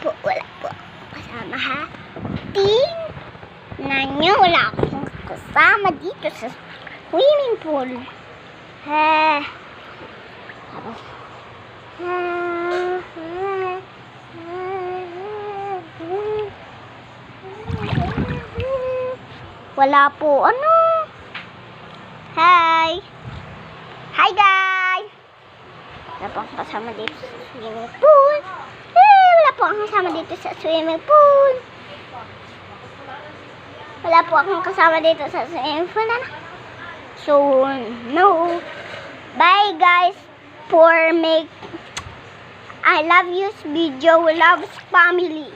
wala po kasama ha. Tingnan nyo, wala akong kasama dito sa swimming pool. Wala po, ano? Hi! Hi guys! Wala po akong kasama dito sa swimming pool. Wala po akong kasama dito sa swimming pool. Wala po akong kasama dito sa swimming pool. So, no. Bye guys for make I love you video. Loves family.